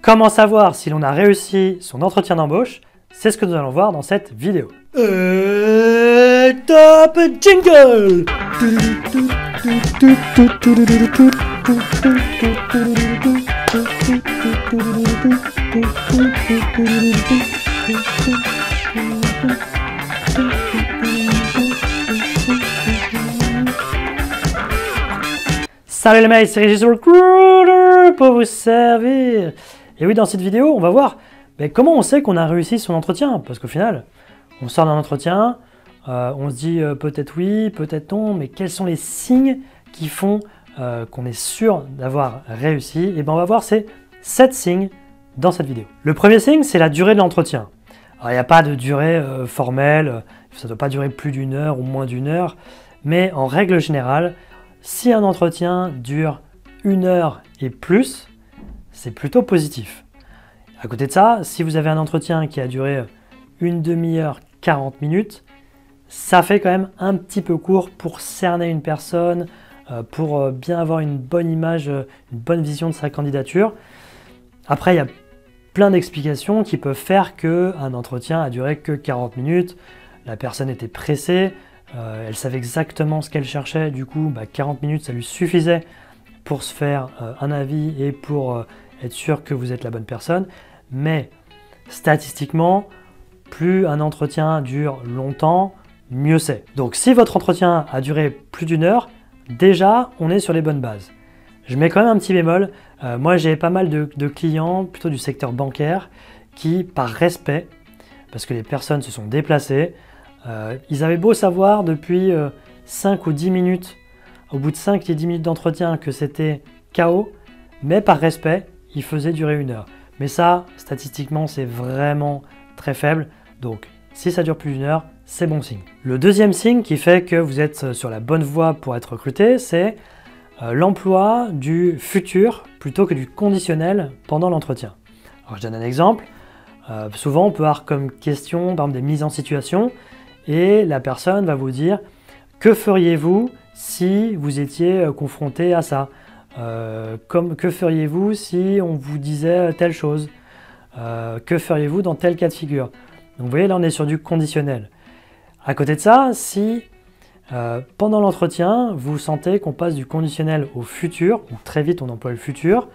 Comment savoir si l'on a réussi son entretien d'embauche? C'est ce que nous allons voir dans cette vidéo. Top jingle! Salut les mecs, c'est Régis Recruiter pour vous servir. Et oui, dans cette vidéo, on va voir comment on sait qu'on a réussi son entretien. Parce qu'au final, on sort d'un entretien, on se dit peut-être oui, peut-être non, mais quels sont les signes qui font qu'on est sûr d'avoir réussi? Et bien on va voir ces 7 signes dans cette vidéo. Le premier signe, c'est la durée de l'entretien. Alors il n'y a pas de durée formelle, ça ne doit pas durer plus d'une heure ou moins d'une heure, mais en règle générale, si un entretien dure 1 heure et plus, c'est plutôt positif. À côté de ça, si vous avez un entretien qui a duré une demi-heure, 40 minutes, ça fait quand même un petit peu court pour cerner une personne, pour bien avoir une bonne image, une bonne vision de sa candidature. Après, il y a plein d'explications qui peuvent faire qu'un entretien a duré que 40 minutes, la personne était pressée, elle savait exactement ce qu'elle cherchait, du coup 40 minutes ça lui suffisait pour se faire un avis et pour être sûr que vous êtes la bonne personne. Mais statistiquement, plus un entretien dure longtemps, mieux c'est. Donc si votre entretien a duré plus d'1 heure, déjà on est sur les bonnes bases. Je mets quand même un petit bémol, moi j'ai pas mal de clients, plutôt du secteur bancaire, qui par respect, parce que les personnes se sont déplacées, ils avaient beau savoir depuis 5 ou 10 minutes, au bout de 5 et 10 minutes d'entretien que c'était KO, mais par respect, ils faisaient durer 1 heure. Mais ça, statistiquement, c'est vraiment très faible, donc si ça dure plus d'1 heure, c'est bon signe. Le deuxième signe qui fait que vous êtes sur la bonne voie pour être recruté, c'est l'emploi du futur plutôt que du conditionnel pendant l'entretien. Alors je donne un exemple, souvent on peut avoir comme question, par exemple, des mises en situation, et la personne va vous dire « Que feriez-vous si vous étiez confronté à ça ?» Que feriez-vous si on vous disait telle chose? Que feriez-vous dans tel cas de figure? Donc vous voyez, là on est sur du conditionnel. À côté de ça, si pendant l'entretien, vous sentez qu'on passe du conditionnel au futur, ou très vite on emploie le futur,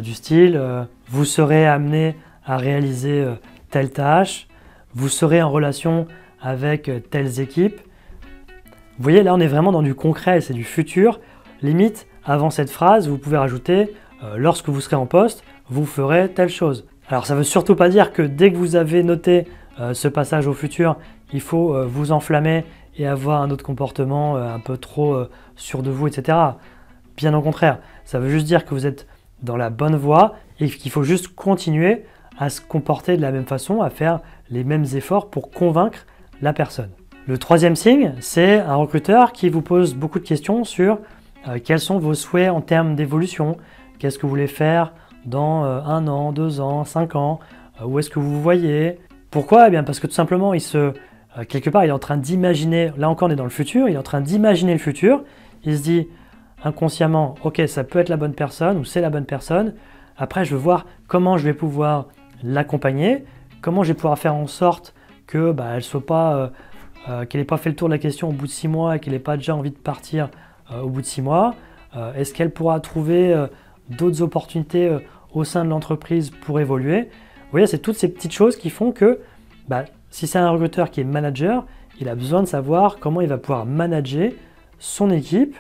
du style vous serez amené à réaliser telle tâche, vous serez en relation avec telles équipes. Vous voyez, là on est vraiment dans du concret, c'est du futur. Limite, avant cette phrase, vous pouvez rajouter lorsque vous serez en poste, vous ferez telle chose. Alors ça ne veut surtout pas dire que dès que vous avez noté ce passage au futur, il faut vous enflammer et avoir un autre comportement un peu trop sûr de vous, etc. Bien au contraire, ça veut juste dire que vous êtes dans la bonne voie et qu'il faut juste continuer à se comporter de la même façon, à faire les mêmes efforts pour convaincre la personne. Le troisième signe, c'est un recruteur qui vous pose beaucoup de questions sur quels sont vos souhaits en termes d'évolution, qu'est-ce que vous voulez faire dans 1 an, 2 ans, 5 ans, où est-ce que vous vous voyez. Pourquoi? Eh bien parce que tout simplement, quelque part, il est en train d'imaginer, là encore on est dans le futur, il est en train d'imaginer le futur, il se dit inconsciemment, ok, ça peut être la bonne personne ou c'est la bonne personne, après je veux voir comment je vais pouvoir l'accompagner, comment je vais pouvoir faire en sorte que elle soit pas, qu'elle n'ait pas fait le tour de la question au bout de 6 mois et qu'elle n'ait pas déjà envie de partir au bout de 6 mois. Est-ce qu'elle pourra trouver d'autres opportunités au sein de l'entreprise pour évoluer? Vous voyez, c'est toutes ces petites choses qui font que si c'est un recruteur qui est manager, il a besoin de savoir comment il va pouvoir manager son équipe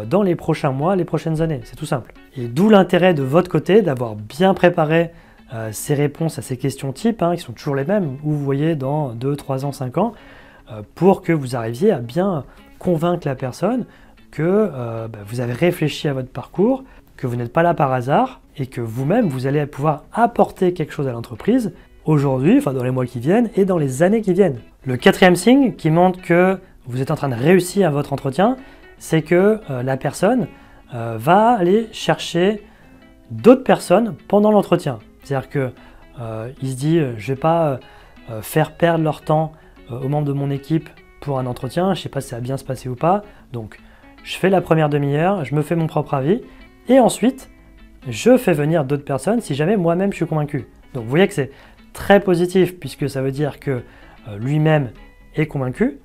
dans les prochains mois, les prochaines années. C'est tout simple. Et d'où l'intérêt de votre côté d'avoir bien préparé ces réponses à ces questions types, qui sont toujours les mêmes, où vous voyez dans 2, 3 ans, 5 ans, pour que vous arriviez à bien convaincre la personne que vous avez réfléchi à votre parcours, que vous n'êtes pas là par hasard et que vous-même, vous allez pouvoir apporter quelque chose à l'entreprise aujourd'hui, enfin dans les mois qui viennent et dans les années qui viennent. Le quatrième signe qui montre que vous êtes en train de réussir votre entretien, c'est que la personne va aller chercher d'autres personnes pendant l'entretien. C'est-à-dire qu'il se dit je ne vais pas faire perdre leur temps aux membres de mon équipe pour un entretien, je ne sais pas si ça va bien se passer ou pas, donc je fais la première demi-heure, je me fais mon propre avis, et ensuite, je fais venir d'autres personnes si jamais moi-même je suis convaincu. Donc vous voyez que c'est très positif puisque ça veut dire que lui-même est convaincu.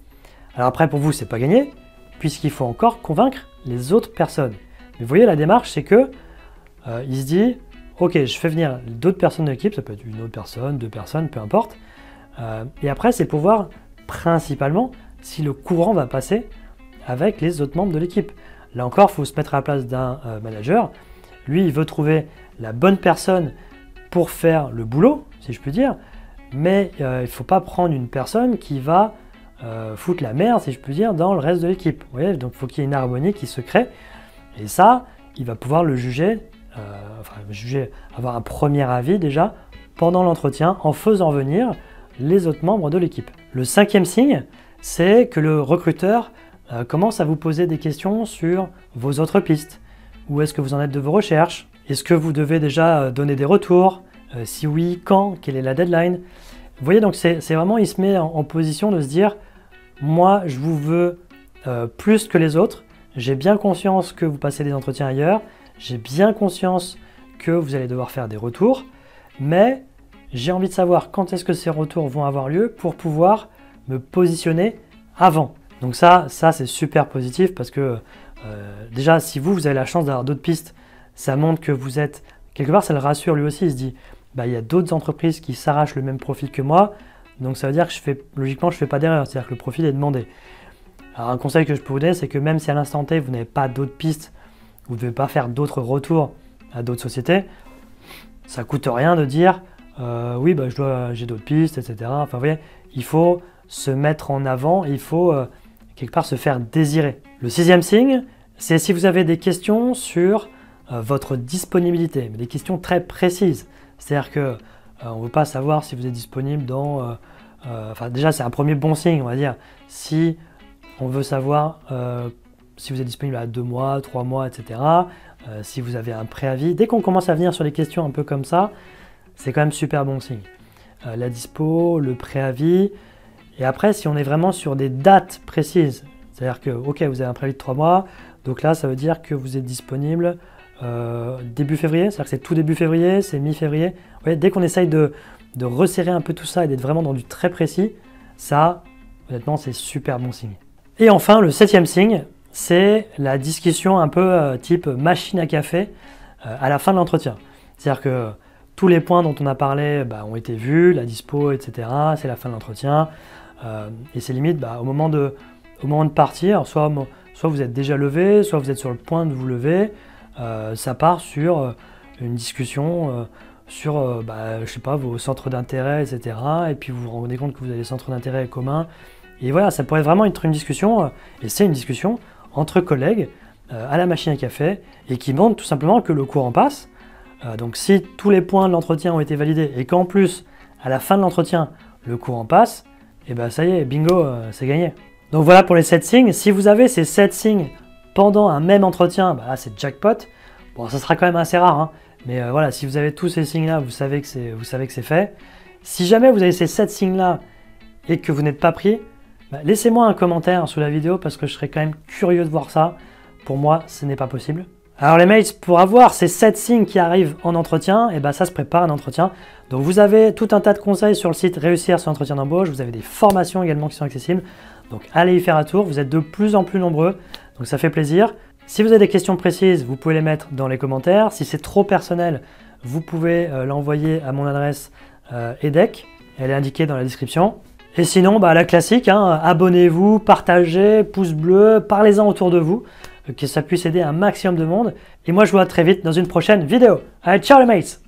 Alors après pour vous c'est pas gagné puisqu'il faut encore convaincre les autres personnes. Mais vous voyez la démarche c'est que il se dit ok je fais venir d'autres personnes de l'équipe, ça peut être une autre personne, deux personnes, peu importe. Et après c'est pour voir principalement si le courant va passer avec les autres membres de l'équipe. Là encore, il faut se mettre à la place d'un manager. Lui, il veut trouver la bonne personne pour faire le boulot, si je puis dire, mais il ne faut pas prendre une personne qui va foutre la merde, si je puis dire, dans le reste de l'équipe. Vous voyez, donc il faut qu'il y ait une harmonie qui se crée. Et ça, il va pouvoir le juger, avoir un premier avis déjà pendant l'entretien en faisant venir les autres membres de l'équipe. Le 5e signe, c'est que le recruteur commence à vous poser des questions sur vos autres pistes. Où est-ce que vous en êtes de vos recherches? Est-ce que vous devez déjà donner des retours? Si oui, quand? Quelle est la deadline? Vous voyez, donc c'est vraiment, il se met en position de se dire moi, je vous veux plus que les autres. J'ai bien conscience que vous passez des entretiens ailleurs. J'ai bien conscience que vous allez devoir faire des retours. Mais j'ai envie de savoir quand est-ce que ces retours vont avoir lieu pour pouvoir me positionner avant. Donc ça c'est super positif parce que déjà si vous avez la chance d'avoir d'autres pistes, ça montre que vous êtes, quelque part ça le rassure lui aussi, il se dit bah, il y a d'autres entreprises qui s'arrachent le même profil que moi, donc ça veut dire que logiquement je fais pas d'erreur, c'est-à-dire que le profil est demandé. Alors un conseil que je peux vous donner, c'est que même si à l'instant T vous n'avez pas d'autres pistes, vous ne devez pas faire d'autres retours à d'autres sociétés, ça coûte rien de dire oui bah, j'ai d'autres pistes, etc. Enfin vous voyez, il faut se mettre en avant, il faut quelque part se faire désirer. Le 6e signe, c'est si vous avez des questions sur votre disponibilité, mais des questions très précises. C'est-à-dire que on ne veut pas savoir si vous êtes disponible dans... enfin déjà c'est un premier bon signe, on va dire. Si on veut savoir si vous êtes disponible à 2 mois, 3 mois, etc. Si vous avez un préavis. Dès qu'on commence à venir sur les questions un peu comme ça, c'est quand même super bon signe. La dispo, le préavis... Et après, si on est vraiment sur des dates précises, c'est-à-dire que, ok, vous avez un préavis de 3 mois, donc là, ça veut dire que vous êtes disponible début février, c'est-à-dire que c'est tout début février, c'est mi-février. Vous voyez, dès qu'on essaye de resserrer un peu tout ça et d'être vraiment dans du très précis, ça, honnêtement, c'est super bon signe. Et enfin, le 7e signe, c'est la discussion un peu type machine à café à la fin de l'entretien. C'est-à-dire que tous les points dont on a parlé ont été vus, la dispo, etc. C'est la fin de l'entretien. Et c'est limite au moment de partir, soit vous êtes déjà levé, soit vous êtes sur le point de vous lever. Ça part sur une discussion sur je sais pas, vos centres d'intérêt, etc. Et puis vous vous rendez compte que vous avez des centres d'intérêt communs. Et voilà, ça pourrait vraiment être une discussion, et c'est une discussion entre collègues à la machine à café, et qui montre tout simplement que le courant passe. Donc si tous les points de l'entretien ont été validés, et qu'en plus, à la fin de l'entretien, le courant passe, et ben ça y est, bingo, c'est gagné. Donc voilà pour les 7 signes. Si vous avez ces 7 signes pendant un même entretien, là c'est jackpot. Bon, ça sera quand même assez rare, hein. Mais voilà, si vous avez tous ces signes-là, vous savez que c'est fait. Si jamais vous avez ces 7 signes-là et que vous n'êtes pas pris, laissez-moi un commentaire sous la vidéo parce que je serais quand même curieux de voir ça. Pour moi, ce n'est pas possible. Alors les mates, pour avoir ces 7 signes qui arrivent en entretien, et ça se prépare un entretien. Donc vous avez tout un tas de conseils sur le site Réussir son entretien d'embauche. Vous avez des formations également qui sont accessibles. Donc allez y faire un tour. Vous êtes de plus en plus nombreux, donc ça fait plaisir. Si vous avez des questions précises, vous pouvez les mettre dans les commentaires. Si c'est trop personnel, vous pouvez l'envoyer à mon adresse EDEC. Elle est indiquée dans la description. Et sinon, la classique, hein, abonnez-vous, partagez, pouce bleu, parlez-en autour de vous, que ça puisse aider un maximum de monde. Et moi, je vous vois très vite dans une prochaine vidéo. Allez, ciao les mates!